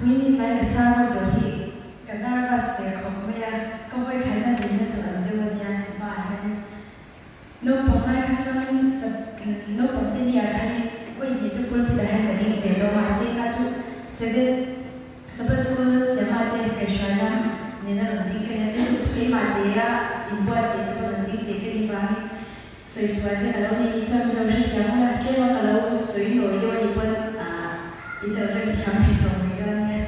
Vini try the sound of he Kadar was there from where Kawai Kana didn't to Andonia Bahan. No Pomai Kachon, no Pompinia Kali, when he took the hand in the Masika 7 Suppose Semate Kashana, Nina Dinka, Spray Madea, in Boise, Dinka Bani. So it's why they allow each other to Yamana came up alone, so you know you're able in the very champion from Megania.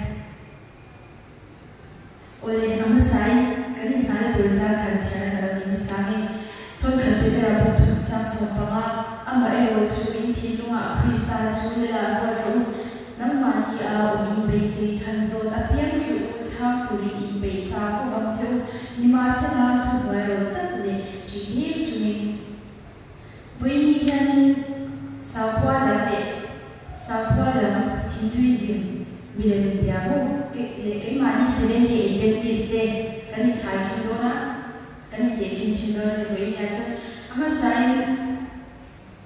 Only on the side, getting another result and channel in the Sami, Tom Capita to Samson Pama, Ama was showing Tinua, Krista, Sula, Wardrobe, Namani are in basic Chanzo, appearing to how to live in base half of until Nimasana to wear that day, swimming. Với nhân sao qua là Hinduism milen biamo cái mà đi xem thì Adventist cái này khai kinh đó na cái này để kinh chính đó là với nhà cho ama sai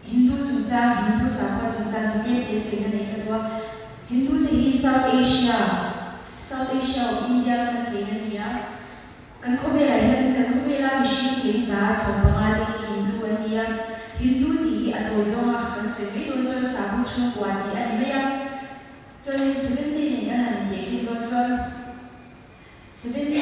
Hindu chúng ta Hindu sao qua chúng ta những cái suy nghĩ này cái đó Hindu thì South Asia India là gì này nhá kan ko be la mission chính giá số bằng ai Hindu anh nhá Hindu thì atozoma kan sui don chon sabu chung kwa thì anh meya cho nên 70 này cái hành để khi don chon 70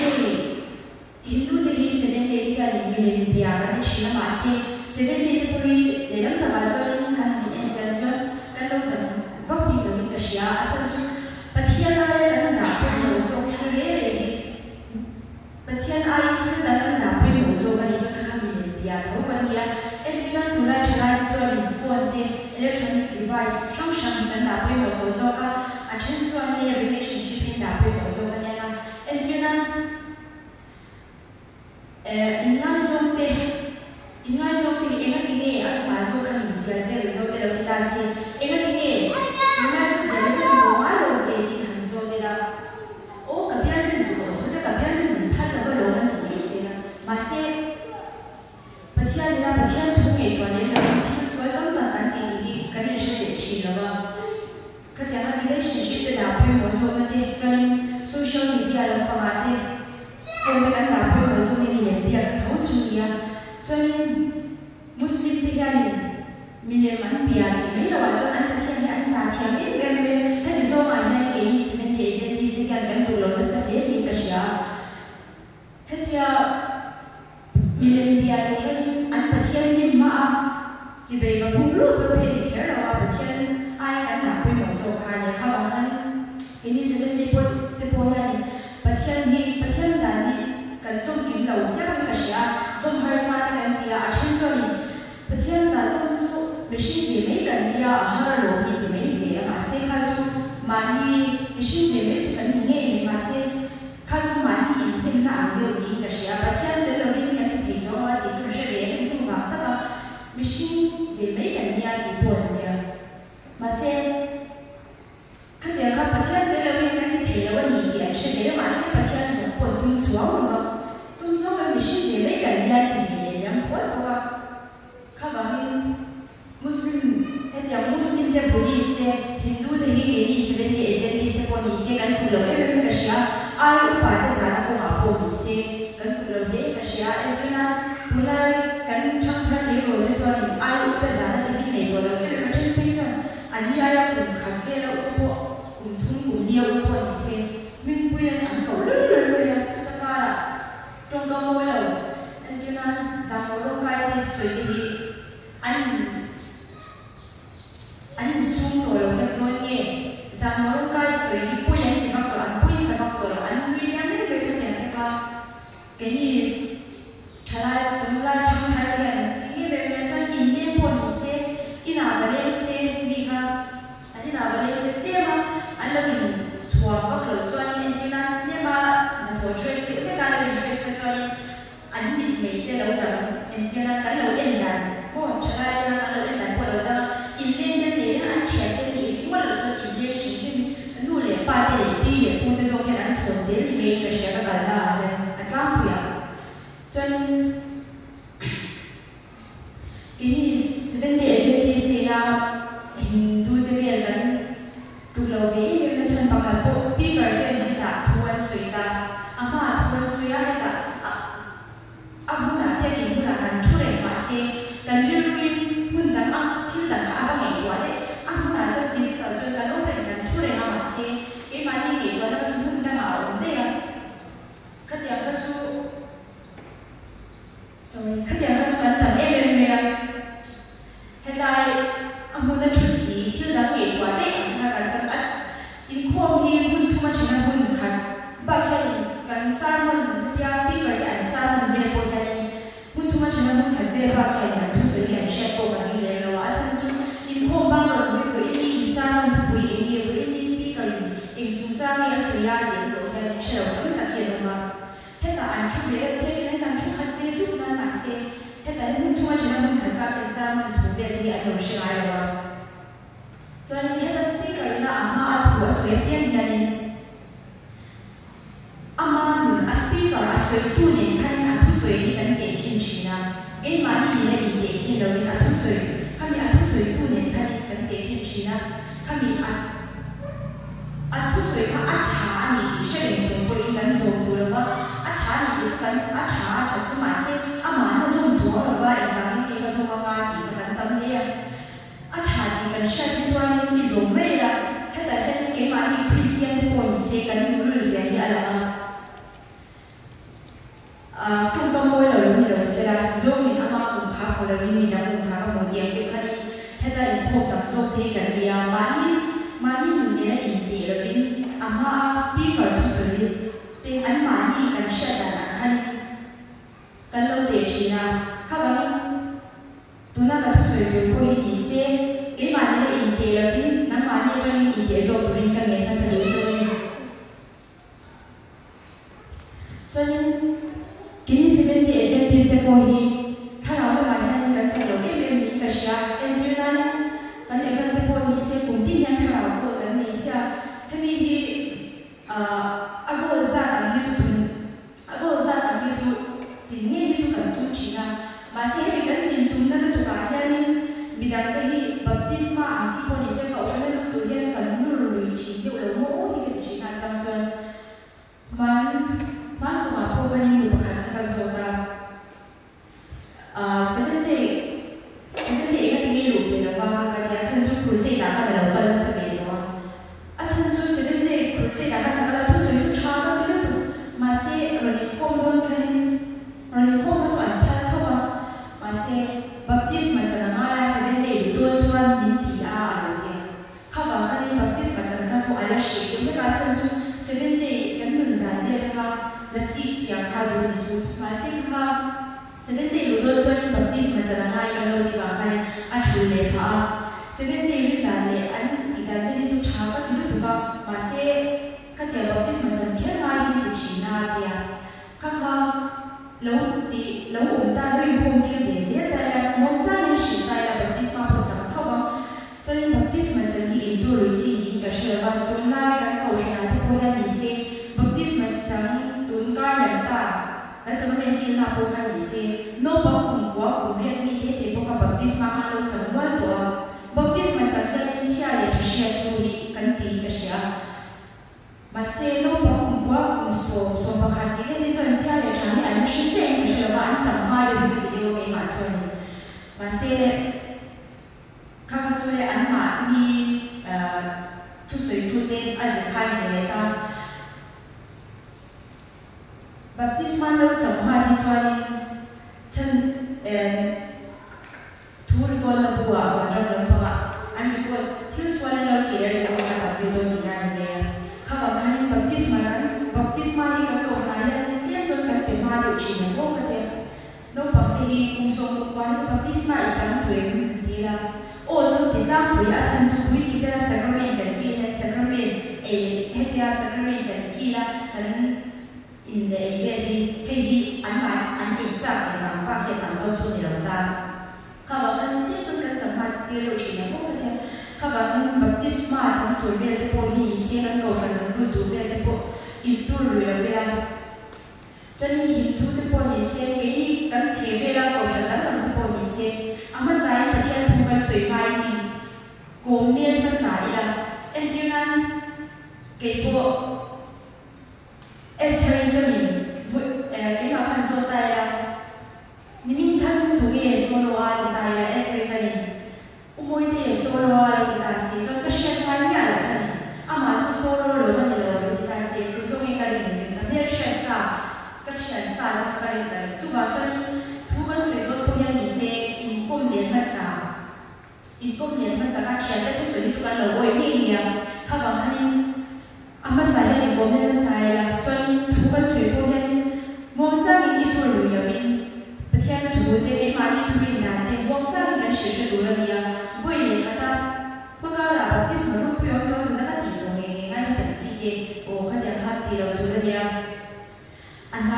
Hindu thì 70 thì cái mình bia cái chỉ là mà se 70 thì puri để làm tập cho nên cái hành anh chân chon cái lúc tận vấp đi được cái xia asal chung pathian ai cái nào cũng một số cái này pathian ai cái nào cũng một số cái cho cái mình bia thôi còn bia Engineer to write to phone electronic device function in the way of Zoga, a change to a relationship in the way of Zoga. Engineer in Nazonte, anything a Mazoka in Seattle, no Delasi, anything a United States of one of 18 and Zodera. Oh, appearance was the appearance had a loan to Asia. Mase Patian to me when I am so I don't know the condition that she loved. Katiana relationship that I was already joining social media of Pamate. For the Katapu was only a beer Tosuya, joining Muslim Tigani, Milliam and Piani, Mirawato and Patian and Satia, where that is all I had gains and the identities they can do on the Saturday in Kashia. Hetia Milliam Piani and Patian Ma, Tiba Bulu, but they care about Patian. I am not going so high. How in his little put the boy, Patian Dani, Kansum Low, Kashia, some her side and the attention. Patian Dazon, machine make and the Harlow, the Mazy, I say Kazu, Mani, machine make and name, I say Kazu Mani in him now, will be Kashia, Patian the Loving and the Joa, the Treasury, to Mata, machine, they make and the born there. Masih, kerja Patian dalam ini tidak wanita, sedang masih Patian support tunjuan mesin dia kan yang buat apa? Kawan Muslim, yang Muslim dia Buddhis dia Hindu dia ini sebenarnya dia support ni kan pulau dia kerja, ayu pada sana pun apa ni kan pulau dia kerja, entahlah tulai kan cakap dia boleh soal ayu pada sana dia ni pulau dia macam macam anh ai cũng khát cái đâu cũng thung cũng nhiều cũng xem mình bây giờ anh cầu lớn bây giờ sao ta là trong câu môi đầu anh cho nên rằng một lúc cái thì suy nghĩ anh xuống tuổi rồi cái thôi nhé rằng một lúc cái suy nghĩ bây giờ thì bắt đầu anh bây giờ bắt đầu anh nghĩ anh ấy về cái này cái gì trả lại tương lai trong hai cái anh suy nghĩ về cái cho nhìn đến một cái xem in nào cái xem anh nào vậy thì tema anh là mình thua các lỗi cho anh em na tema là thua trace cái cái này trace cho anh biết mấy cái lỗi đó em na cái lỗi em là có trả lại cái lỗi em là có lỗi đó in lên cái này anh check cái gì có lỗi cho in lên chỉ cái nuôi để ba cái đi để phụ tới cái anh chuẩn gì thì mấy cái sẽ cái là anh làm gì cho nên cái này vấn đề thì là Hindu thì là ไปกินเมื่อกันทุเรศมาเสียกันเรื่องหุ่นดังที่ดังอะไรไงตัวเด็กเมื่อจะฟิสิกส์จนกันโอเปนกันทุเรศมาเสียไอ้มานี่เด็กตัวแล้วก็หุ่นดังเอาเดียก็เดี๋ยวก็ชูก็เดี๋ยวก็ชูกันแต่เอ็มเมียให้ได้มุ่งชุดสีที่ดังเด็กตัวเด็กนะครับกันตั้งอินข้อมีหุ่นทุกมันชนะหุ่นขัดบางทีกันสร้างมันที่อาศัยกันที่สร้างมันเรียบร้อยหุ่นทุกมันชนะหุ่นขัดเรียบร้อยกันทุกสิ่งอย่างเช่นพวกกันนี่เลยเราอาจจะจูอินข้อบางเราไม่เคยอินสร้างมันทุกวิอินเคยอินสปีกกันอินจุดสร้างเนี่ยสิ่งอย่างเดียวจะเชื่อว่ามันตัดเกี่ยวมาให้แต่อันชุดเรียบเพื่อให้การชุดขัดเรียบทุกนั้นมาเสียให้แต่หุ่นทุกมันชนะหุ่นขัดบ้างกันสร้างมันถูกเรียบที่อันเราเชื่ออะไรวะจนนี้ให้สปีกกันนะอามาถูกสวยเพียงยันอามาหนุนสปีกกันสวยตู้เนี่ยขันทุกสวยที่กันเด็กขึ้นชีนะไอ้มานี่เนี่ยเด็กขึ้นเราเนี่ยทุกสวยข้ามีทุกสวยตู้เนี่ยขันกันเด็กขึ้นชีนะข้ามีทุกสวยข้าฉานี่เชื่อในส่วนตัวเองกันส่วนตัวแล้วว่าฉานี่จะกันฉาฉันจะมาเส้นอามาเนี่ยส่วนตัวแล้วว่าไอ้การนี่ก็ส่วนงานอีกกันตั้งเนี่ยฉานี่กันเชื่อที่ส่วนนี้ส่วนไม่ละให้แต่ให้เกี่ยวกับมีคริสเตียนที่คนเสกกันรู้เรื่องอะไรอะไรคุณต้องมวยเราลุ้นเราเสียจงมีอามาคุณข้าคนเรามีดาวคุณข้าเราเดียงเกี่ยวกับนี้ให้แต่พวกต่างชาติที่กันเดียมานี่หนึ่งเนี่ยอินเดียเราเป็นอามาสปีกเกอร์ทุกส่วนที่อันมานี่กันเชื่อแต่ละกันเราเดียชีนะข้าว่าตัวนั้นก็ทุกส่วนที่พวกที่ดีเสียไอ้มานี่อินเดียเราเป็นน้ำมานี่จะมีอินเดียส่วนตัวนี้กันเนี่ยภาษาญี่ปุ่นจนกินสิ่งที่เอ็นที่เสพโอฮีถ้าเราไม่มาเห็นกันจะเราไม่มีกระเช้าเอ็นที่นั้นกันเอ็นที่โอฮีเสพปุ่มที่ยังถ้าเราพูดกันนี่เสียให้มีที่อากูจะทำยูทูบอากูจะทำยูทูบที่นี่ยูทูบกันทุกทีนะมาเสียให้กันที่ตุนนั้นตัวการยันมีดังที่บัพติศมาอันที่คนนี้เสพเขาจะได้รู้ตัวยันกันนู่นลุยทีเดียวเราโม่ที่กันทีนั้นจังจนมันก็มาพูดกันอยู่ประการที่เราจะSebenarnya kan ini lupa nama kerja cenderung kursi dapat dalam balas sebelumnya. Cenderung sebenarnya kursi dapat dalam tu suatu cara tu masih renikom tu antar tu masih baptis macam mana sebenarnya itu tuan minti ada dia. Kalau kan ini baptis macam mana tu ada sih. Mereka cenderung sebenarnya kan mendan dia kan lecih siang kado itu masih kan. Sebenarnya itu tuan baptis macam mana kalau dipakai acuh lepas. Sebenarnya itu tadi tidak ada itu cara itu juga masih ketika baptis macam dia lagi di Cina dia. Kakak lalu umta dari home dia biasa dia mungkin ni cerita baptis macam apa apa. Jadi baptis macam ni itu lucu ni kerana tunai kan kau jangan terpukau di sini. Baptis macam tunai nanti. Sebenarnya kita bukan di sini. No bapung kemudian ni dia bukan baptis macam lalu semua tu. Baptis macam dia ciara tersiap tu di kanti tersiap. Masih no bapung so bahagia dia tu ciara tersiap. Anda sendiri tersiap anda sama dia begitu dia memang macam. Masih kakak tu le anda ni tu sui tu ni azan dia tu. Baptis mana semua dijual chen tur kolam buah macam apa anda buat til soalan lagi dari apa kata itu tidak ada. Kalau kalian baptis mana ini kalau kalian dia jangan pemalu cina oh kata no baptis unsur kuat baptis mana jangan tuan tidak oh tu tidak boleh asal tu boleh kita sakramen dan kita sakramen kita sakramen dan kita kan in the event he an exam yang pakai tanggung jawab yang dah. Kalau kan dia juga sempat dia lucu yang pun kata kalau kan baptis macam tu dia tu pun ini siapa kau kan dulu dia tu pun itu dia. Jadi itu tu pun ini siapa ini kan siapa lah kau kan tu pun ini siapa. Amat saya percaya tu kan suai ini komian masai lah. Entian kepo Harrison cái nào thành số tay là kia khá vọng hành amma sai là bố mẹ sai là cho nên thu cái suy bố mẹ mong ra đi thu rồi là mình bất thiện thu thế mà đi thu mình là thế mong ra đi cái sự sự đủ là gì à vui lên cái ta bất cứ là bất cứ sự lúc biểu tôi chúng ta đã tỷ số nghe ngay cái gì vậy ô cái điểm hát tỷ đầu thu là gì à anh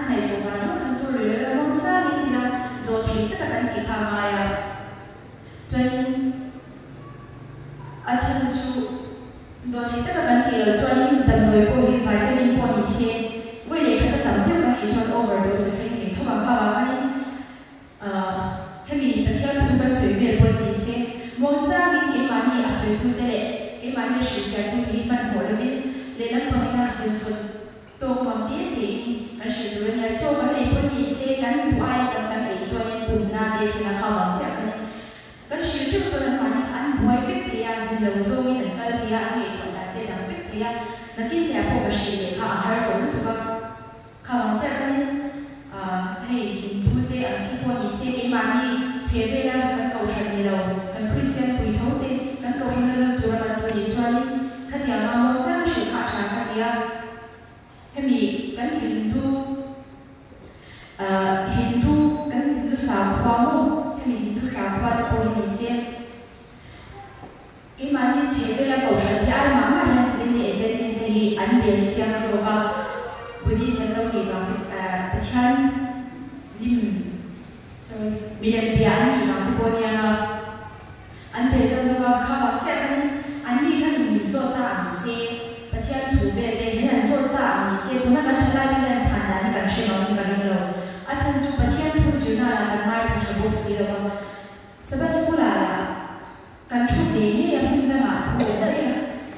này tụi bạn nó cần thu rồi mong ra đi thì là đồ thì tất cả các kỳ tham ai à cho nên à chân su đồ thì tất cả các kỳ là cho nên tầm thời của hiện phải cái liên quan gì xem với lại cái tầm tiếp cái gì cho overdose cái gì không bằng bao cái cái gì tất cả thu cái suy về quan gì xem mong ra đi cái mà đi à suy thu thế cái mà đi suy cái thu thì bạn hiểu được biết lấy làm bằng cái nào suy tôi mà biết thì cái sự tu luyện cho cái này quan gì xem cái thu ai cái này cho nên cùng na để thì là họ bằng sẽ cái sự trước cho nên mà anh quay viết thì anh lâu rồi mình cái thì anh nghĩ là để làm viết thì nó kia là một cái sự để họ hay tốn thu vào họ sẽ cái hay hình thu thế anh chỉ quan gì xem cái mà đi chế về là cái cầu sản gì đâu cái Christian quỳ thấu thế cái cầu sản là tu là tu gì cho nên cái thì mà muốn ra sự phát triển cái thì hay bị cái Hindu cái Hindu sao khoa mô hay Hindu sao khoa để coi hình xem cái mà đi chế về là cầu sản thì ai mà hay sẽ bên để bên đi thì anh biến xem rồi vào Buddhist sẽ đâu đi vào cái chân sorry mình bị anh bị vào cái bộ nhà anh bây giờ chúng ta khá chắc anh đi cái mình做大些ประเทศถูเวเดไม่หัน做大你些ทุกนักการได้ที่เรียนฐานนั้นกันใช่ไหมมันกันเราอาจารย์จุประเทศทุกจุดน่ารักมากที่จะบอกสิเราสบายสุขละการชุดนี้ยังไม่ได้มาถูกเลย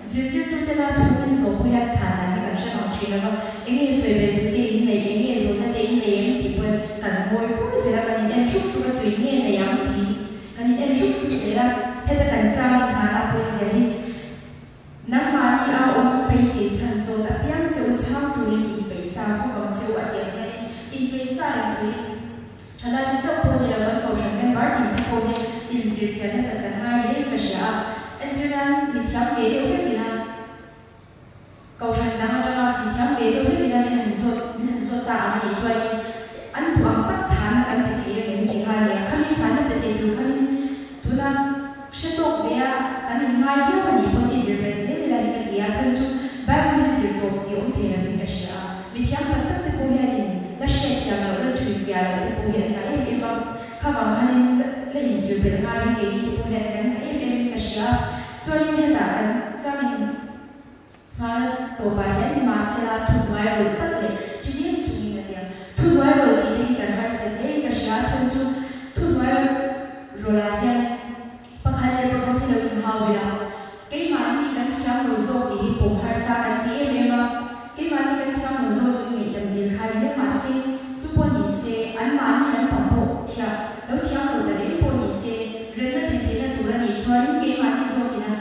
จิตจุดที่เราถูกเป็นโซ่ผู้ยัดฐานนั้นกันใช่ไหมใช่ไหมเองสวยเป็นตัวเองในเองโซ่นั่นเองในเองที่เป็นกันมวยผู้เสียกันเองชุดตัวเองในยังที่กันเองชุดเสียให้แต่กันจ้างหาผู้เสียนี่นักมาที่เอาองค์ไปเสียชันโซแต่เพียงเจ้าช่างตัวนี้อินไปสร้างผู้ฟังเจ้าอันเดียวกันอินไปสร้างตัวนี้ฉะนั้นเจ้าคนเราเป็นคนไม่บาดที่คนนี้อินเสียชันสักการะเรื่องกษาอันที่นั้นมีที่ทำเกี่ยวกับที่นั้นเขาฉันนั่งจังมีที่ทำเกี่ยวกับที่นั้นมีหันโซตาอันนี้ช่วยอันตัวอันตัดฉันอันที่เห็นที่ใครเนี่ยขั้นที่ฉันเป็นที่ดูขั้นตัวนั้นฉันตกเบียอันนี้ไม่เยอะกว่านี้คนที่จะเป็นเสียเวลาที่กันที่อาจารย์จุแบบนี้สิตกที่องค์ที่เราเป็นกษามีที่ทำตัดที่ผู้เห็นและเชื่อที่เราเลือกช่วยเบียร์ที่ผู้เห็นนะเอ๊ะบางข้าวบางขั้นเล่นสื่อเป็นง่ายที่ที่ผู้เห็นกันเอ๊ะเป็นกษาช่วยให้ต่างกันจะมีมาตัวไปให้มาเสร็จทุกวันเลยตั้งแต่ที่นี่สุดนี่นะทุกวันเลยที่กันหาเสร็จเองกษาฉันจุทุกวันรอลาเห็นบางครั้งที่เราอินหาเวลาcái mà đi đánh theo nội dung thì cũng hay xa đánh thế em mà cái mà đi đánh theo nội dung thì mình tầm tiền khai những mà xem giúp bọn nhị xe anh mà đi đánh bảo hộ theo đấu theo nội là đến bọn nhị xe rồi nó thì thế là tụi là nhị cho những cái mà đi cho thì là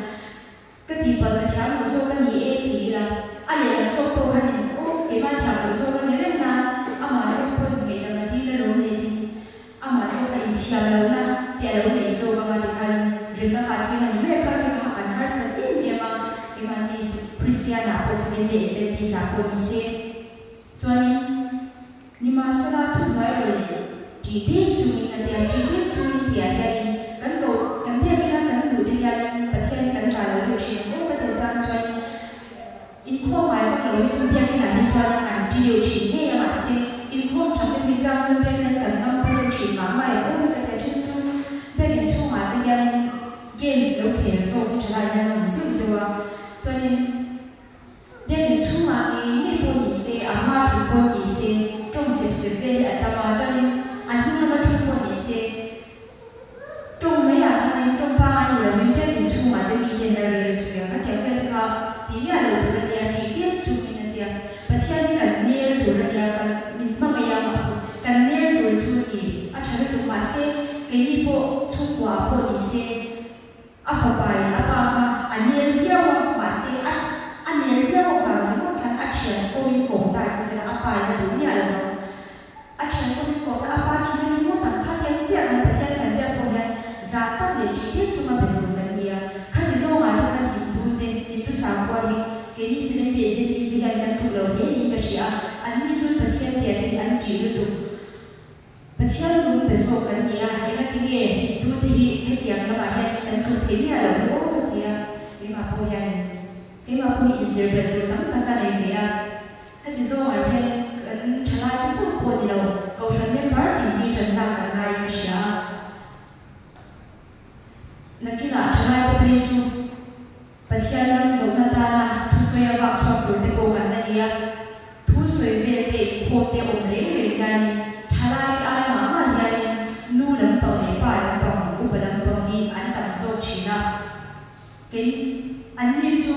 cái gì mà đánh theo nội dung cái nhị thì là anh lại làm số cô hay ô cái mà theo nội dung cái nhị đến là anh mà số cô cái là đi là đúng này thì anh mà số cái theo lâu na thì lâu này số mà đi khai rồi nó khai thì là những cái cái Christian apa sebenarnya bagi siapa ni sih? Jadi, ni masalah tu mai boleh. Jadi cumi dia jadi kan tu kan dia kena kan tu dia perhatian kan salah tu sih. Oh betul jangan jadi. Info mai kan lalu tu dia kena ni jadi anti dia sih ni ya masih. Info sampai dia jangan dia kena kan apa tu sih mama ya. Oh betul jangan tu bagi semua dia games tu kena tu kita layan mesti semua. Jadi dia ni cuma ini pun ni hiền kan thu lo he ni ka sia an ni zu pathian te te an chi lu tu pathian lum pe so kan nia ina ti nge tu ti he tiang la ba he kan thu the ni lo ni o ka tia ke ma po yan ke ma po in se re tu tam ta ta ne ya ha ti zo ai he kan chala ta zo po ni lo ko shan me par ti ni chan ta ka ngai ka sia na ki la chala ta pe su pathian lam zo na ta na thu so ya wa so pu te ko kan na nia thu so ve te ko te om le le gan chala ki ai ma ma ya nu lam pa ne pa lam pa u pa lam pa hi an tam zo chi na ke an ni su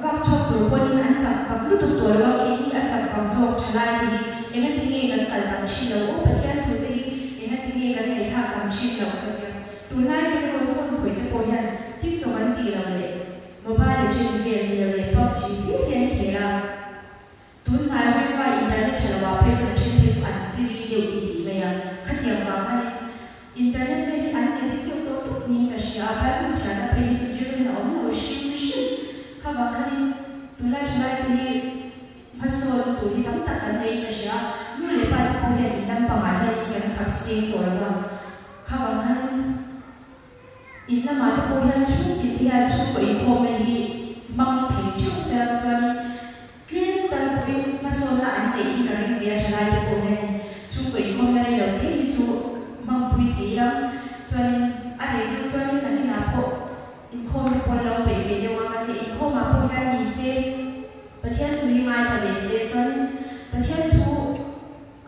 wa so pu ko ni an sa pa lu tu to lo ke hi an sa pa zo chala ni ena ti nge kan kal tam chi lo o pathian thu te ena ti nge kan nei tha tam chi lo ka ya tu nai ke ro phone khoi te po yan tik to an ti lo le mobile trên viện nhiềuเลยพอชีวิตเรียนเทระตุนนายวิวาอินเทอร์เน็ตเชลวาเพจเช่นเพจอันซีรีเดียวอีทีไม่ยังขัดเดียวกันให้อินเทอร์เน็ตเลยอันนี้ที่ตัวตุกนี้ก็เสียไปเป็นชาติเพจจุดเรื่องของเราชิมข้าว่าคันตุนนายชนะที่พัสดุตัวที่ตั้งแต่กันเลยก็เสียนู่นเลยไปที่ผู้ใหญ่ที่นั่งประมาณนี้กันขับเสียงตัวเราข้าว่าคันอินทมาตะโพยันชุกิติยาชุกอีโคเมฮีมังเทชุเซลจวนเกลียนตันปุยมาโซนาอันเตอีกริงเบียชลายตะโพยันชุกอีโคเมเรยเตอีชุมังปุยตีลังจวนอะไรอยู่จวนนั่นที่นาโพอินโคเมปนเราไปเวียวังกันที่อินโคมาโพยันนิเซประเทศทุยมาทะเลเซจวนประเทศทุ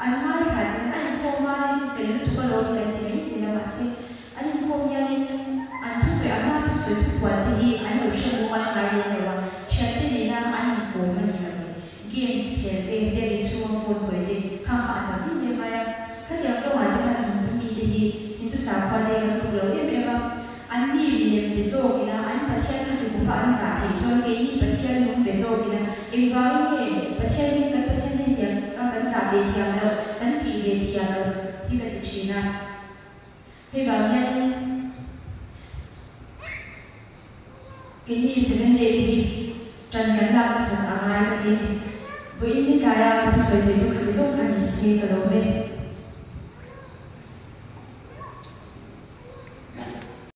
อันมาขัดกันอันโคมาที่จุดเฟรนทุกโลกกันที่ไม่เสียมาสิอันโคมยันอันทุกส่วนอันมาทุกส่วนทุกวันที่อันเราเชื่อวันไหนเลยว่าเชื่อที่นี่นะอันโกมันยังไงเกมส์เกมเด็กเด็กช่วงฝนฝนเด็กข้างอันนั้นนี่ไม่มาถ้าเดี๋ยวสมัยที่มันหินตุมีดีหินตุสาวคนเด็กกันถูกเราเนี่ยไม่มาอันนี้มีเบโซกินะอันประเทศที่ถูกผ่านสาเหตุชนเกย์ประเทศนู้นเบโซกินะเอ็งว่าอย่างเงี้ยประเทศนี้กันประเทศนี้เดียวกันสาเหตุเทียมเรากันจีเทียมเราที่กันจีน่ะให้ว่าอย่างcái gì sẽ nên để đi trần cánh lạc sẽ tăng lại cái với những cái tôi sẽ để cho cái dấu cái gì cái đầu